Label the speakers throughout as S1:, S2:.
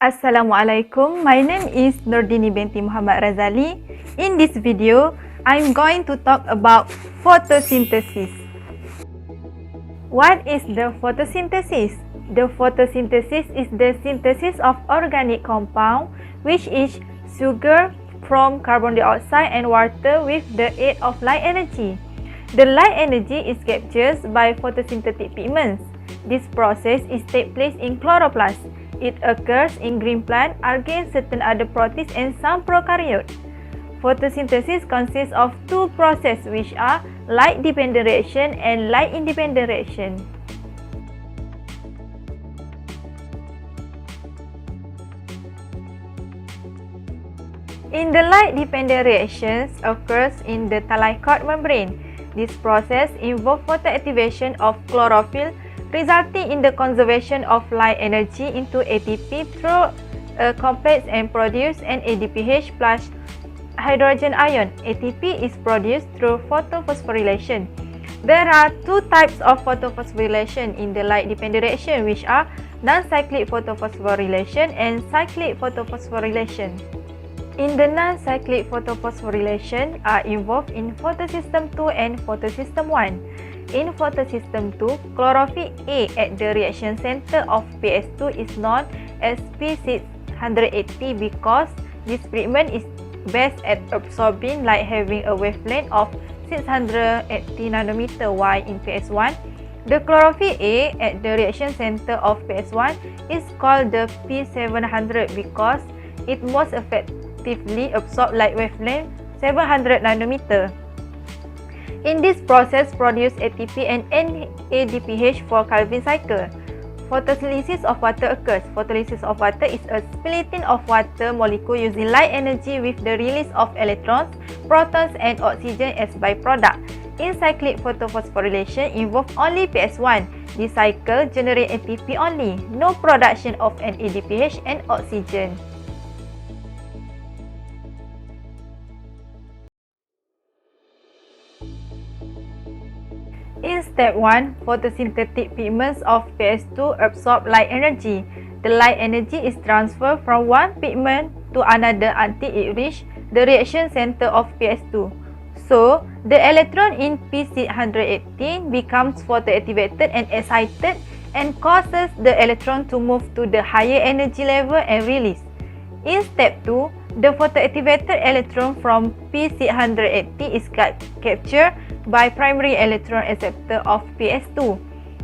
S1: Assalamualaikum. My name is Dini Binti Muhammad Razali. In this video, I'm going to talk about photosynthesis. What is the photosynthesis? The photosynthesis is the synthesis of organic compound, which is sugar from carbon dioxide and water with the aid of light energy. The light energy is captured by photosynthetic pigments. This process is take place in chloroplast. It occurs in green plant, algae, certain other protists, and some prokaryotes. Photosynthesis consists of two processes, which are light-dependent reaction and light-independent reaction. In the light-dependent reactions occurs in the thallicoid membrane. This process involves photoactivation of chlorophyll, resulting in the conservation of light energy into ATP through a complex and produce an ADPH plus hydrogen ion. ATP is produced through photophosphorylation. There are two types of photophosphorylation in the light-dependent reaction, which are non-cyclic photophosphorylation and cyclic photophosphorylation. In the non-cyclic photophosphorylation are involved in photosystem 2 and photosystem 1. In photosystem 2, chlorophyll A at the reaction center of PS2 is known as P680 because this pigment is best at absorbing light, having a wavelength of 680 nanometer, while in PS1, the chlorophyll A at the reaction center of PS1 is called the P700 because it most effectively absorbs light wavelength 700 nanometer. In this process, produce ATP and NADPH for Calvin cycle. Photolysis of water occurs. Photolysis of water is a splitting of water molecule using light energy with the release of electrons, protons, and oxygen as byproduct. In cyclic photophosphorylation involve only PS1. This cycle generate ATP only, no production of NADPH and oxygen. In step 1, photosynthetic pigments of PS2 absorb light energy. The light energy is transferred from one pigment to another until it reaches the reaction center of PS2. So, the electron in P618 becomes photoactivated and excited and causes the electron to move to the higher energy level and release. In step 2, the photoactivated electron from P680 is captured by primary electron acceptor of PS2.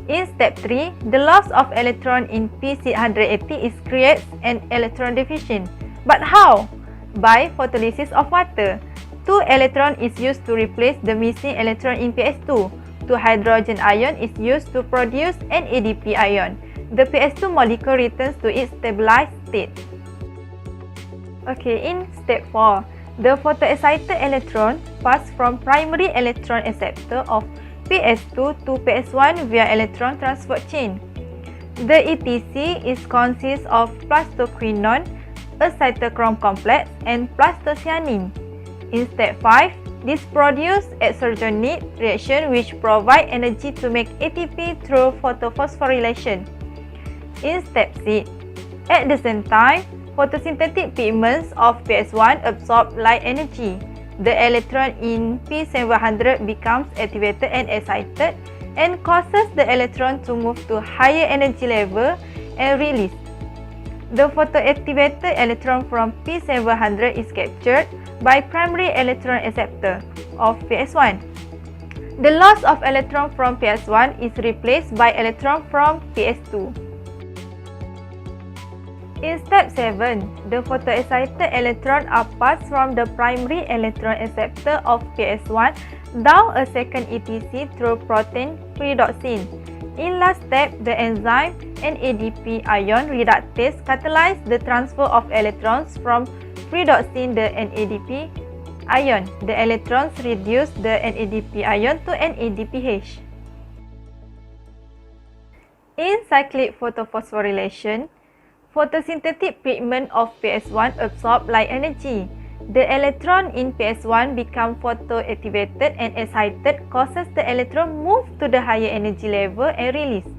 S1: In step 3, the loss of electron in P680 is creates an electron deficient. But how? By photolysis of water. 2 electron is used to replace the missing electron in PS2. 2 hydrogen ion is used to produce an ADP ion. The PS2 molecule returns to its stabilized state. Okay, in step 4, the photoexcited electron pass from primary electron acceptor of PS2 to PS1 via electron transport chain. The ETC is consists of plastoquinone, a cytochrome complex, and plastocyanin. In step 5, this produces exergonic reaction which provide energy to make ATP through photophosphorylation. In step 6, at the same time, photosynthetic pigments of PS1 absorb light energy. The electron in P700 becomes activated and excited and causes the electron to move to higher energy level and release. The photoactivated electron from P700 is captured by primary electron acceptor of PS1. The loss of electron from PS1 is replaced by electron from PS2. In step 7, the photoexcited electron are passed from the primary electron acceptor of PS1 down a second ETC through protein pyridoxine. In last step, the enzyme NADP ion reductase catalyze the transfer of electrons from pyridoxine to NADP ion. The electrons reduce the NADP ion to NADPH. In cyclic photophosphorylation, photosynthetic pigment of PS1 absorb light energy. The electron in PS1 become photoactivated and excited, causes the electron move to the higher energy level and release.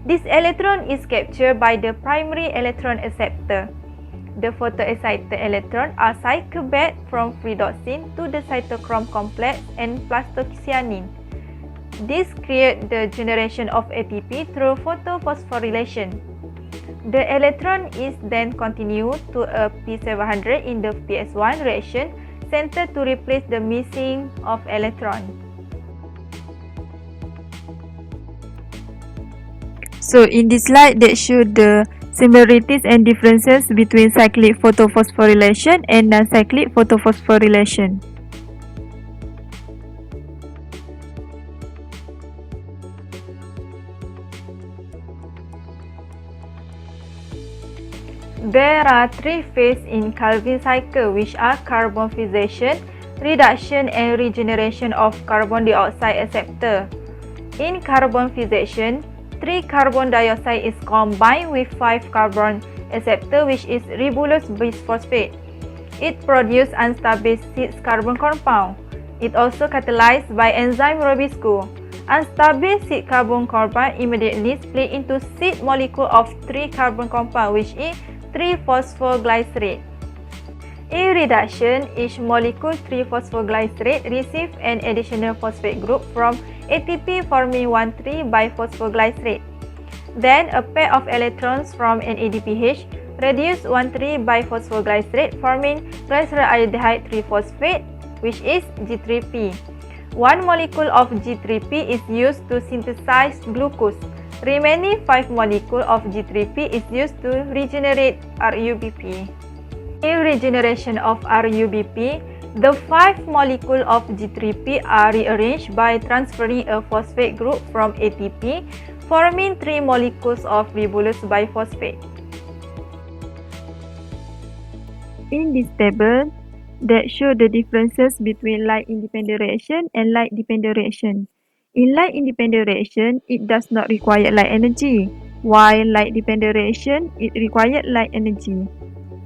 S1: This electron is captured by the primary electron acceptor. The photoexcited electrons are cycled back from pyridoxine to the cytochrome complex and plastocyanine. This creates the generation of ATP through photophosphorylation. The electron is then continued to a P700 in the PS1 reaction center to replace the missing of electron. So in this slide that shows the similarities and differences between cyclic photophosphorylation and non-cyclic photophosphorylation. There are three phases in Calvin cycle, which are carbon fixation, reduction and regeneration of carbon dioxide acceptor. In carbon fixation, 3 carbon dioxide is combined with 5 carbon acceptor, which is ribulose bisphosphate. It produces unstable 6 carbon compound. It also catalyzed by enzyme Robisco. Unstable 6 carbon compound immediately split into 6 molecule of 3 carbon compound, which is 3-phosphoglycerate. In reduction, each molecule 3-phosphoglycerate receives an additional phosphate group from ATP forming 1,3-biphosphoglycerate. Then a pair of electrons from an ADPH reduce 1,3-biphosphoglycerate forming glyceraldehyde 3-phosphate, which is G3P. One molecule of G3P is used to synthesize glucose. Remaining 5 molecules of G3P is used to regenerate RUBP. In regeneration of RUBP, the 5 molecules of G3P are rearranged by transferring a phosphate group from ATP, forming 3 molecules of ribulose biphosphate. In this table, that shows the differences between light-independent reaction and light-dependent reaction. In light-independent reaction, it does not require light energy, while light-dependent reaction, it requires light energy.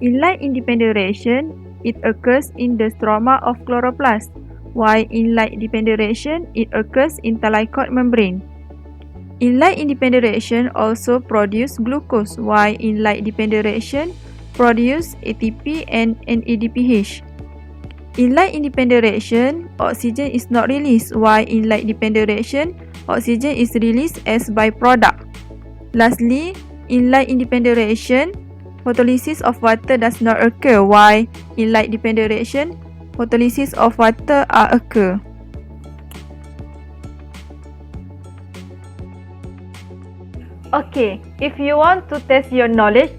S1: In light-independent reaction, it occurs in the stroma of chloroplast, while in light-dependent reaction, it occurs in thallicoid membrane. In light-independent reaction also produce glucose, while in light-dependent reaction, produce ATP and NADPH. In light-independent reaction, oxygen is not released, while in light-dependent reaction, oxygen is released as byproduct. Lastly, in light-independent reaction, photolysis of water does not occur, while in light-dependent reaction, photolysis of water occur. Okay, if you want to test your knowledge,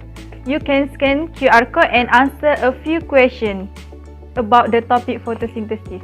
S1: you can scan QR code and answer a few questions about the topic photosynthesis.